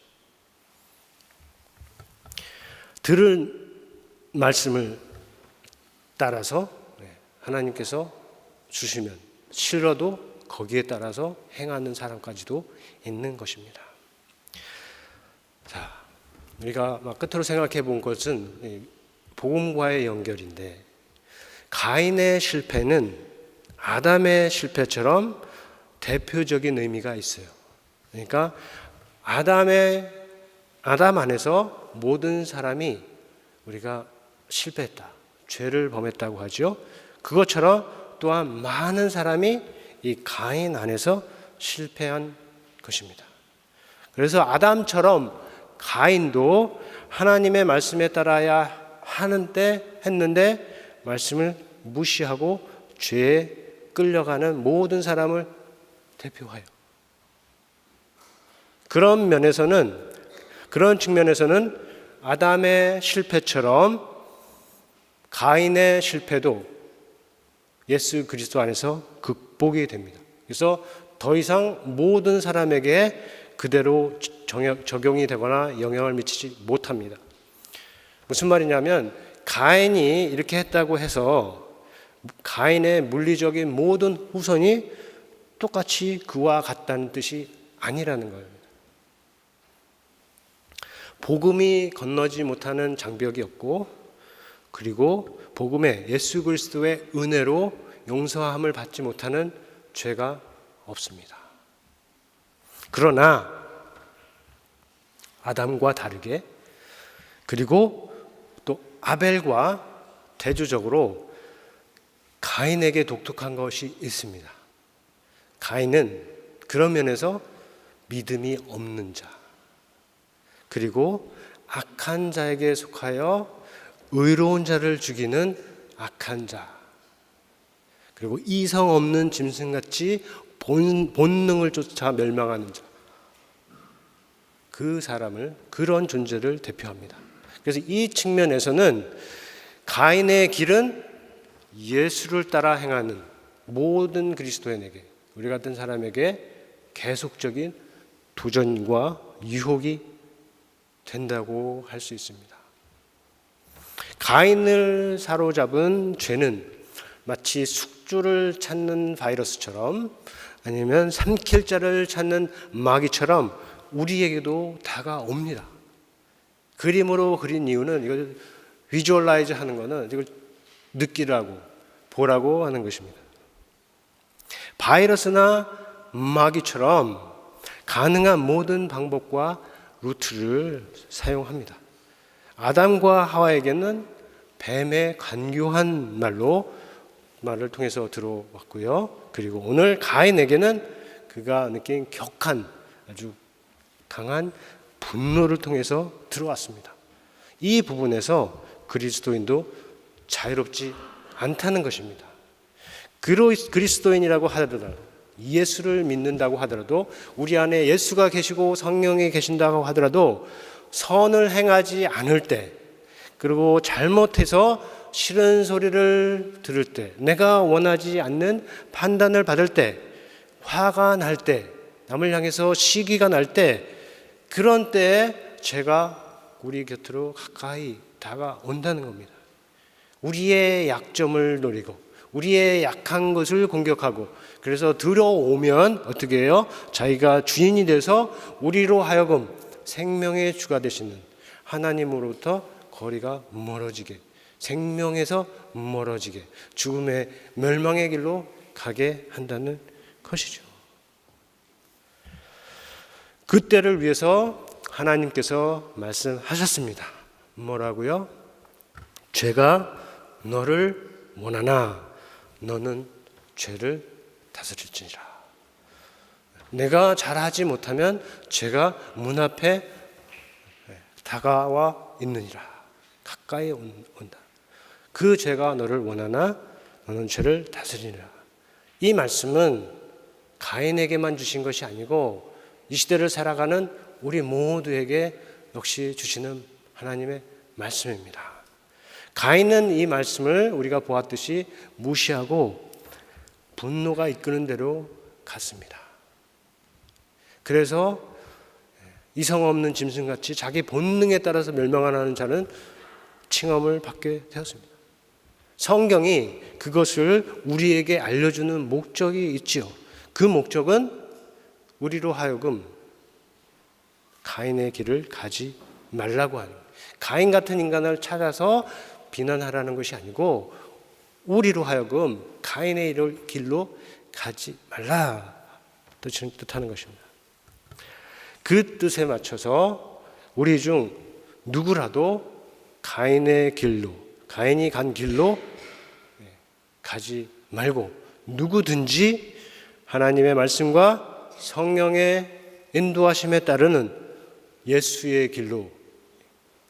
들은 말씀을 따라서 하나님께서 주시면 싫어도 거기에 따라서 행하는 사람까지도 있는 것입니다. 자, 우리가 끝으로 생각해 본 것은 복음과의 연결인데, 가인의 실패는 아담의 실패처럼 대표적인 의미가 있어요. 그러니까 아담 안에서 모든 사람이 우리가 실패했다, 죄를 범했다고 하죠. 그것처럼 또한 많은 사람이 이 가인 안에서 실패한 것입니다. 그래서 아담처럼 가인도 하나님의 말씀에 따라야 했는데 말씀을 무시하고 죄에 끌려가는 모든 사람을 대표하여, 그런 측면에서는 아담의 실패처럼 가인의 실패도 예수 그리스도 안에서 극복이 됩니다. 그래서 더 이상 모든 사람에게 그대로 적용이 되거나 영향을 미치지 못합니다. 무슨 말이냐면, 가인이 이렇게 했다고 해서 가인의 물리적인 모든 후손이 똑같이 그와 같다는 뜻이 아니라는 거예요. 복음이 건너지 못하는 장벽이 없고, 그리고 복음의 예수 그리스도의 은혜로 용서함을 받지 못하는 죄가 없습니다. 그러나 아담과 다르게, 그리고 또 아벨과 대조적으로 가인에게 독특한 것이 있습니다. 가인은 그런 면에서 믿음이 없는 자, 그리고 악한 자에게 속하여 의로운 자를 죽이는 악한 자, 그리고 이성 없는 짐승같이 본능을 쫓아 멸망하는 자, 그 사람을, 그런 존재를 대표합니다. 그래서 이 측면에서는 가인의 길은 예수를 따라 행하는 모든 그리스도인에게, 우리 같은 사람에게 계속적인 도전과 유혹이 된다고 할 수 있습니다. 가인을 사로잡은 죄는 마치 숙주를 찾는 바이러스처럼, 아니면 삼킬 자를 찾는 마귀처럼 우리에게도 다가옵니다. 그림으로 그린 이유는, 이걸 비주얼라이즈 하는 거는 이걸 느끼라고, 보라고 하는 것입니다. 바이러스나 마귀처럼 가능한 모든 방법과 루트를 사용합니다. 아담과 하와에게는 뱀의 간교한 말을 통해서 들어왔고요. 그리고 오늘 가인에게는 그가 느낀 격한, 아주 강한 분노를 통해서 들어왔습니다. 이 부분에서 그리스도인도 자유롭지 않다는 것입니다. 그리스도인이라고 하더라도, 예수를 믿는다고 하더라도, 우리 안에 예수가 계시고 성령이 계신다고 하더라도 선을 행하지 않을 때, 그리고 잘못해서 싫은 소리를 들을 때, 내가 원하지 않는 판단을 받을 때, 화가 날 때, 남을 향해서 시기가 날 때, 그런 때에 죄가 우리 곁으로 가까이 다가온다는 겁니다. 우리의 약점을 노리고 우리의 약한 것을 공격하고, 그래서 들어오면 어떻게 해요? 자기가 주인이 돼서 우리로 하여금 생명의 주가 되시는 하나님으로부터 거리가 멀어지게, 생명에서 멀어지게, 죽음의 멸망의 길로 가게 한다는 것이죠. 그때를 위해서 하나님께서 말씀하셨습니다. 뭐라고요? 죄가 너를 원하나 너는 죄를 다스릴지니라. 내가 잘하지 못하면 죄가 문 앞에 다가와 있느니라. 가까이 온다. 그 죄가 너를 원하나 너는 죄를 다스리라. 이 말씀은 가인에게만 주신 것이 아니고 이 시대를 살아가는 우리 모두에게 역시 주시는 하나님의 말씀입니다. 가인은 이 말씀을 우리가 보았듯이 무시하고 분노가 이끄는 대로 갔습니다. 그래서 이성 없는 짐승같이 자기 본능에 따라서 멸망하는 자는 칭함을 받게 되었습니다. 성경이 그것을 우리에게 알려주는 목적이 있지요. 그 목적은 우리로 하여금 가인의 길을 가지 말라고 하는, 가인 같은 인간을 찾아서 비난하라는 것이 아니고 우리로 하여금 가인의 길로 가지 말라 뜻하는 것입니다. 그 뜻에 맞춰서 우리 중 누구라도 가인의 길로, 가인이 간 길로 가지 말고 누구든지 하나님의 말씀과 성령의 인도하심에 따르는 예수의 길로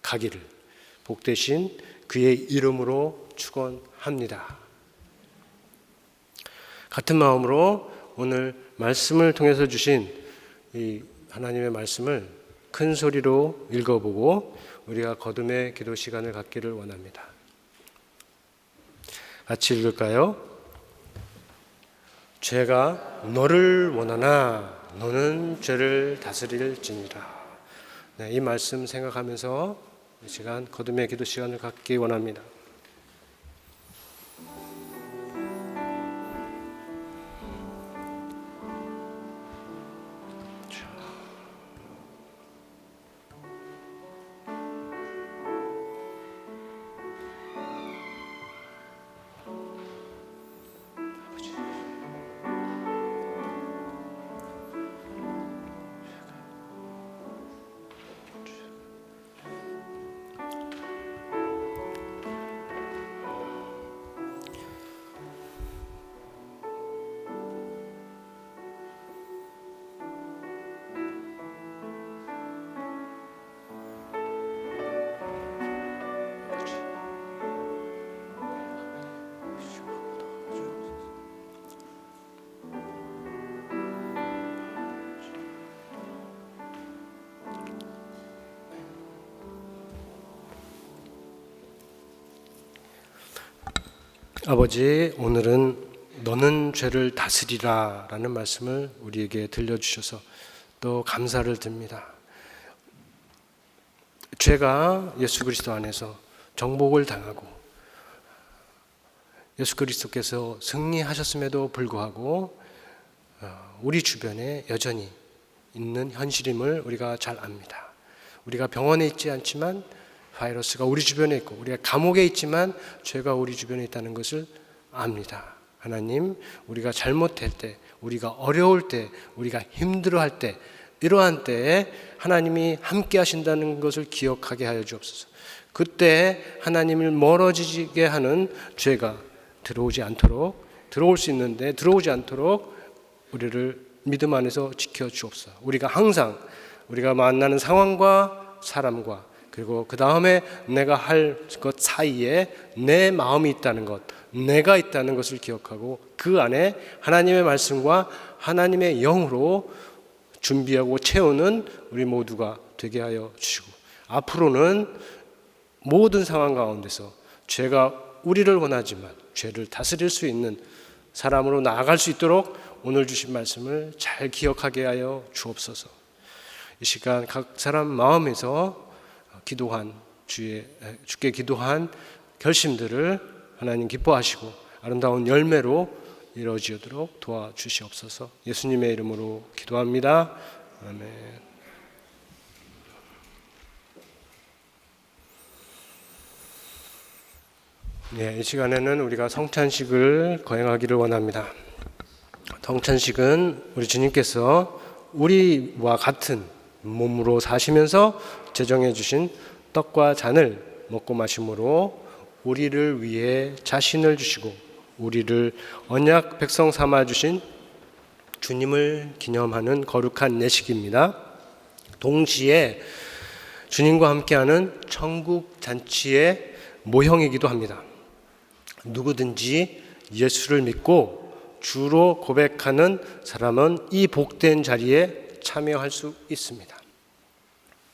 가기를 복되신 그의 이름으로 축원합니다. 같은 마음으로 오늘 말씀을 통해서 주신 이 하나님의 말씀을 큰 소리로 읽어보고 우리가 거듭의 기도 시간을 갖기를 원합니다. 같이 읽을까요? 죄가 너를 원하나 너는 죄를 다스릴지니라. 네, 이 말씀 생각하면서 이 시간 거듭의 기도 시간을 갖기 원합니다. 아버지, 오늘은 너는 죄를 다스리라 라는 말씀을 우리에게 들려주셔서 또 감사를 드립니다. 죄가 예수 그리스도 안에서 정복을 당하고 예수 그리스도께서 승리하셨음에도 불구하고 우리 주변에 여전히 있는 현실임을 우리가 잘 압니다. 우리가 병원에 있지 않지만 바이러스가 우리 주변에 있고 우리가 감옥에 있지만 죄가 우리 주변에 있다는 것을 압니다. 하나님, 우리가 잘못할 때, 우리가 어려울 때, 우리가 힘들어할 때, 이러한 때에 하나님이 함께 하신다는 것을 기억하게 하여 주옵소서. 그때 하나님을 멀어지게 하는 죄가 들어오지 않도록, 들어올 수 있는데 들어오지 않도록 우리를 믿음 안에서 지켜 주옵소서. 우리가 항상 우리가 만나는 상황과 사람과 그리고 그 다음에 내가 할 것 사이에 내 마음이 있다는 것, 내가 있다는 것을 기억하고 그 안에 하나님의 말씀과 하나님의 영으로 준비하고 채우는 우리 모두가 되게 하여 주시고, 앞으로는 모든 상황 가운데서 죄가 우리를 원하지만 죄를 다스릴 수 있는 사람으로 나아갈 수 있도록 오늘 주신 말씀을 잘 기억하게 하여 주옵소서. 이 시간 각 사람 마음에서 기도한 주께 기도한 결심들을 하나님 기뻐하시고 아름다운 열매로 이루어지도록 도와주시옵소서. 예수님의 이름으로 기도합니다. 아멘. 이 시간에는 우리가 성찬식을 거행하기를 원합니다. 성찬식은 우리 주님께서 우리와 같은 몸으로 사시면서 제정해 주신 떡과 잔을 먹고 마심으로 우리를 위해 자신을 주시고 우리를 언약 백성 삼아 주신 주님을 기념하는 거룩한 예식입니다. 동시에 주님과 함께하는 천국 잔치의 모형이기도 합니다. 누구든지 예수를 믿고 주로 고백하는 사람은 이 복된 자리에 참여할 수 있습니다.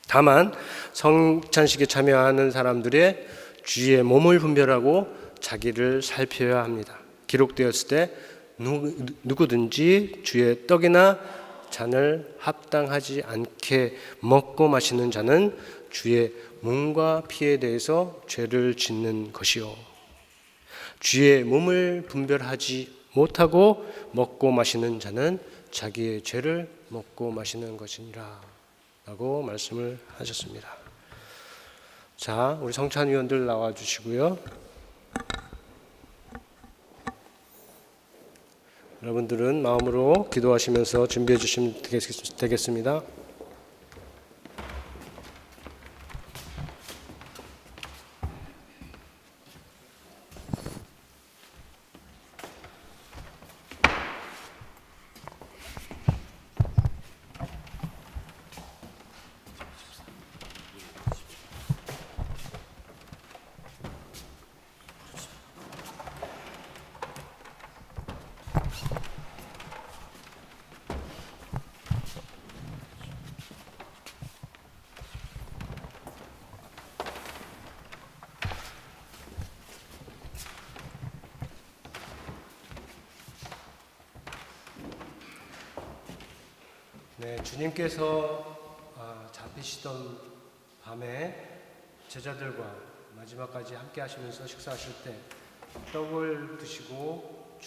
다만 성찬식에 참여하는 사람들의 주의 몸을 분별하고 자기를 살펴야 합니다. 기록되었을 때 누구든지 주의 떡이나 잔을 합당하지 않게 먹고 마시는 자는 주의 몸과 피에 대해서 죄를 짓는 것이요 주의 몸을 분별하지 못하고 먹고 마시는 자는 자기의 죄를 먹고 마시는 것이니라 라고 말씀을 하셨습니다. 자, 우리 성찬위원들 나와주시고요. 여러분들은 마음으로 기도하시면서 준비해 주시면 되겠습니다. 네, 주님께서 잡히시던 밤에 제자들과 마지막까지 함께 하시면서 식사하실 때 떡을 드시고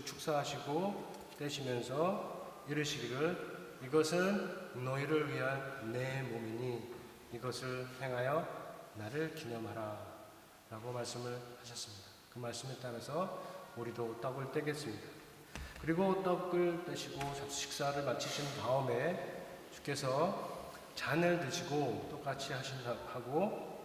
축사하시고 떼시면서 이르시기를 이것은 너희를 위한 내 몸이니 이것을 행하여 나를 기념하라 라고 말씀을 하셨습니다. 그 말씀에 따라서 우리도 떡을 떼겠습니다. 그리고 떡을 떼시고 식사를 마치신 다음에 주께서 잔을 드시고 똑같이 하고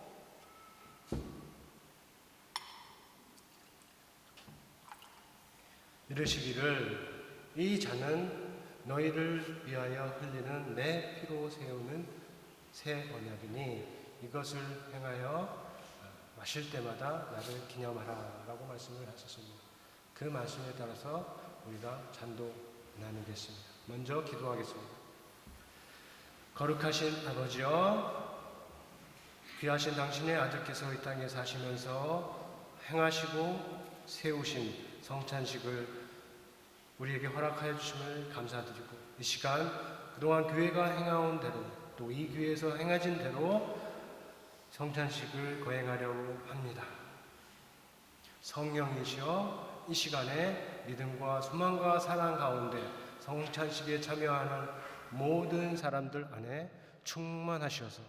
이르시기를 이 잔은 너희를 위하여 흘리는 내 피로 세우는 새 언약이니 이것을 행하여 마실 때마다 나를 기념하라 라고 말씀을 하셨습니다. 그 말씀에 따라서 우리가 잔도 나누겠습니다. 먼저 기도하겠습니다. 거룩하신 아버지여, 귀하신 당신의 아들께서 이 땅에 사시면서 행하시고 세우신 성찬식을 우리에게 허락하여 주심을 감사드리고 이 시간 그동안 교회가 행하온 대로 또 이 교회에서 행하진 대로 성찬식을 거행하려고 합니다. 성령이시여 이 시간에 믿음과 소망과 사랑 가운데 성찬식에 참여하는 모든 사람들 안에 충만하셔서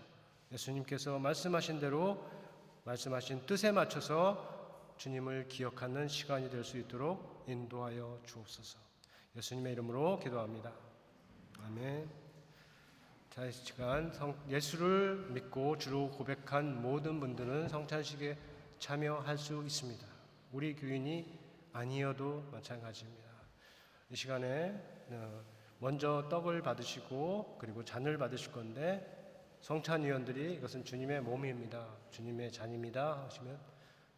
예수님께서 말씀하신 대로 말씀하신 뜻에 맞춰서 주님을 기억하는 시간이 될 수 있도록 인도하여 주옵소서. 예수님의 이름으로 기도합니다. 아멘. 자, 이 시간 예수를 믿고 주로 고백한 모든 분들은 성찬식에 참여할 수 있습니다. 우리 교인이 아니어도 마찬가지입니다. 이 시간에 먼저 떡을 받으시고 그리고 잔을 받으실 건데 성찬위원들이 이것은 주님의 몸입니다. 주님의 잔입니다 하시면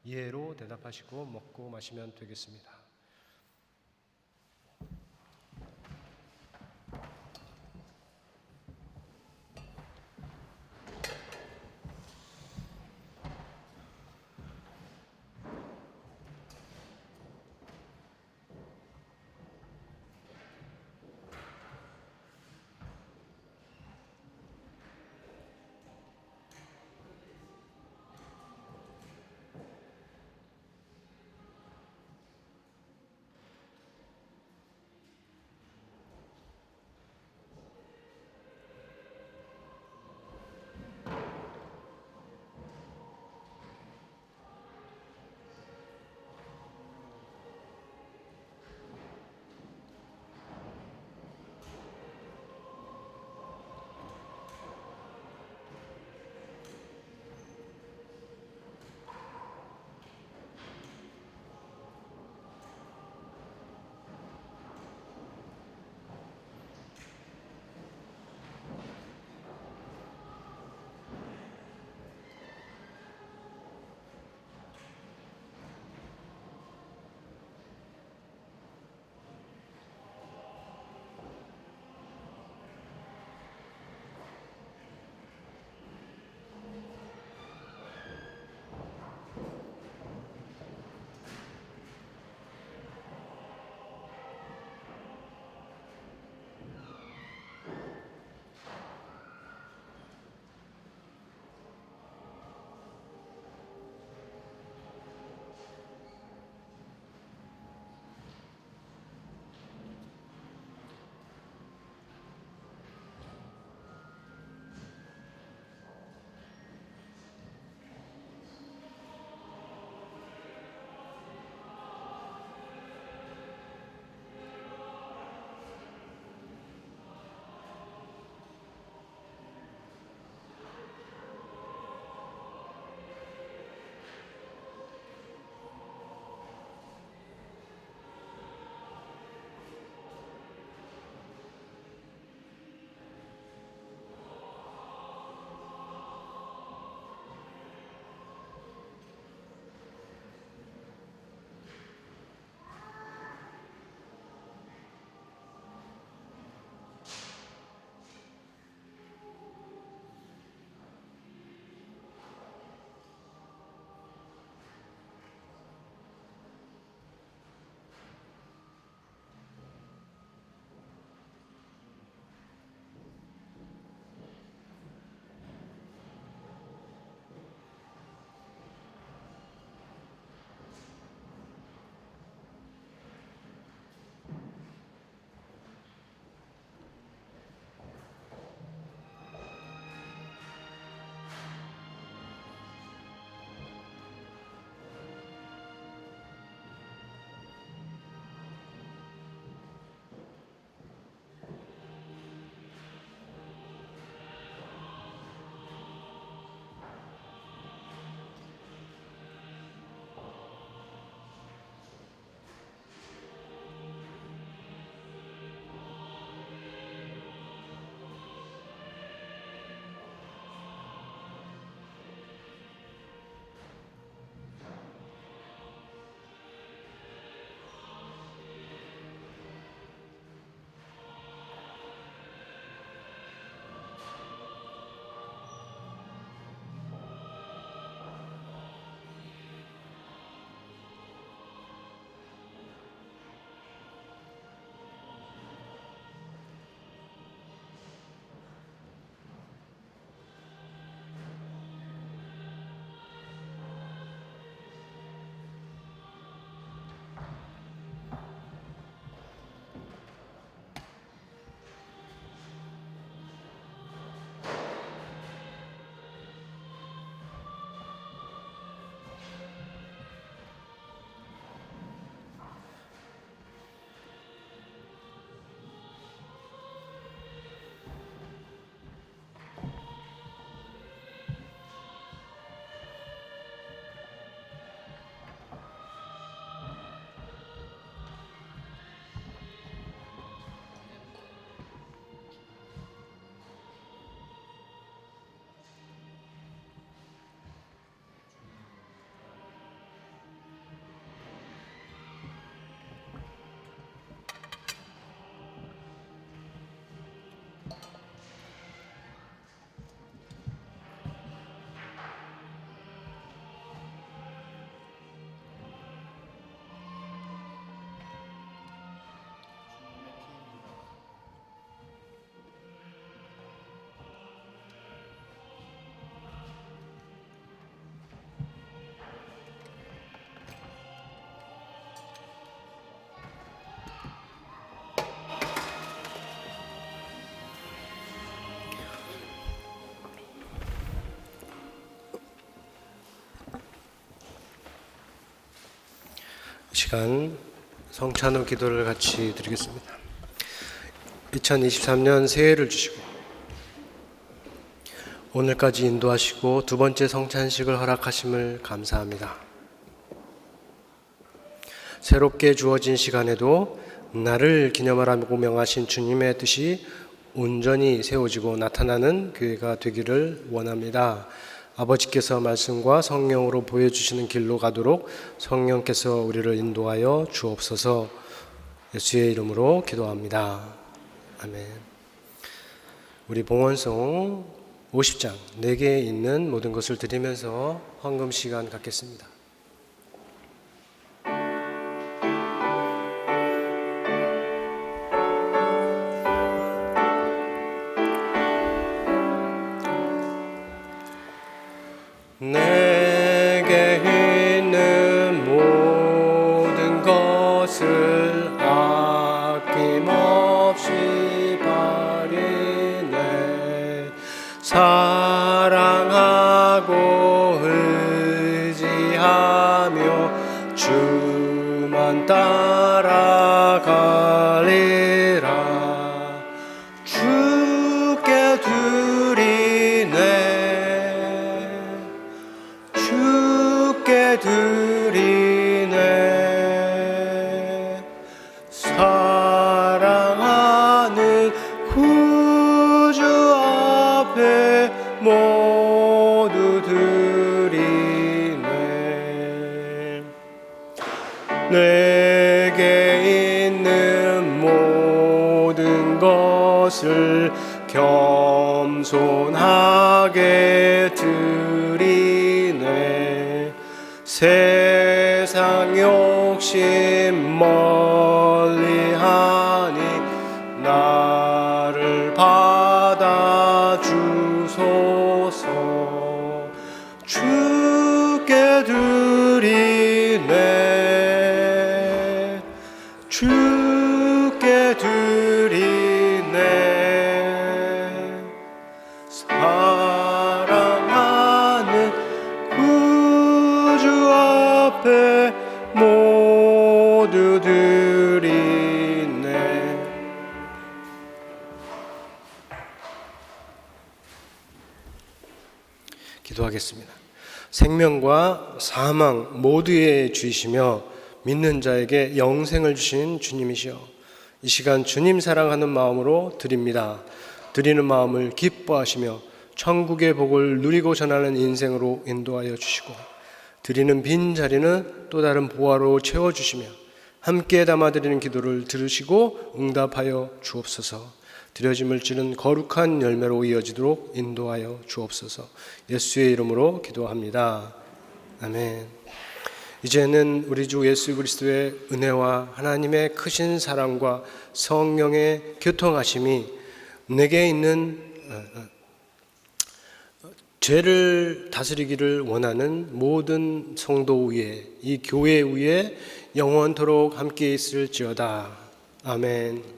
이해로 대답하시고 먹고 마시면 되겠습니다. 시간 성찬후 기도를 같이 드리겠습니다. 2023년 새해를 주시고 오늘까지 인도하시고 두 번째 성찬식을 허락하심을 감사합니다. 새롭게 주어진 시간에도 나를 기념하라고 명하신 주님의 뜻이 온전히 세워지고 나타나는 교회가 되기를 원합니다. 아버지께서 말씀과 성령으로 보여주시는 길로 가도록 성령께서 우리를 인도하여 주옵소서. 예수의 이름으로 기도합니다. 아멘. 우리 봉헌송 50장 4개에 있는 모든 것을 드리면서 헌금 시간 갖겠습니다. 내게 있는 모든 것을 아낌없이 바리네. 사랑하고 의지하며 주만 따라가리라. 주께 드리네. 주께 드리네. 사랑하는 구주 앞에 모두 드리네. 내게 있는 모든 것을 겸손하게 드리네. 세상 욕심 멀리하니 나를 받아주소서. 주께 드리네. 주께 드리네. 사랑하는 구주 앞에 모두 드리네. 기도하겠습니다. 생명과 사망 모두의 주이시며 믿는 자에게 영생을 주신 주님이시여, 이 시간 주님 사랑하는 마음으로 드립니다. 드리는 마음을 기뻐하시며 천국의 복을 누리고 전하는 인생으로 인도하여 주시고, 드리는 빈자리는 또 다른 보화로 채워주시며 함께 담아드리는 기도를 들으시고 응답하여 주옵소서. 드려짐을 지는 거룩한 열매로 이어지도록 인도하여 주옵소서. 예수의 이름으로 기도합니다. 아멘. 이제는 우리 주 예수 그리스도의 은혜와 하나님의 크신 사랑과 성령의 교통하심이 내게 있는 죄를 다스리기를 원하는 모든 성도 위에, 이 교회 위에 영원토록 함께 있을지어다. 아멘.